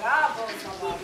zdravo za vas.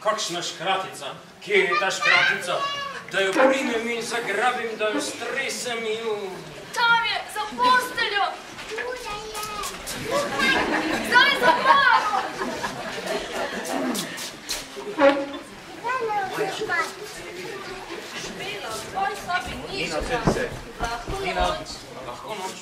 Kakšna škratica? Kje je ta škratica? Da jo primem in zagrabim, da jo stresem ju. Tam je, za posteljo. Zdaj za mano. Špela, v tvoj sobi niška. Lahko noč. Lahko noč.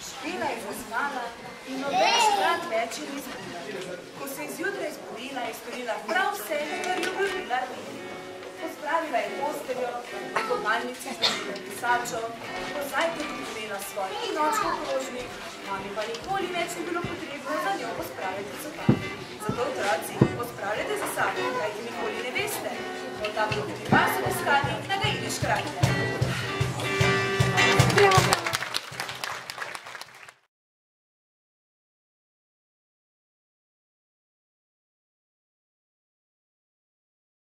Špela je zaspala in obečkrat več je izbudila. Ko se je zjutraj zbudila, je storila prav vse, kar je obljubila Rili. Pospravila je posteljo, v kopalnici zbudila pisačo, po zajtrku povela svoj nočni krožnik, mami pa nikoli več ni bilo potrebno za njo pospraviti copati. Zato, otroci, pospravljate za sabo, kajti nikoli ne veste, ko ta proti vas obiskati, da ga ideš krati.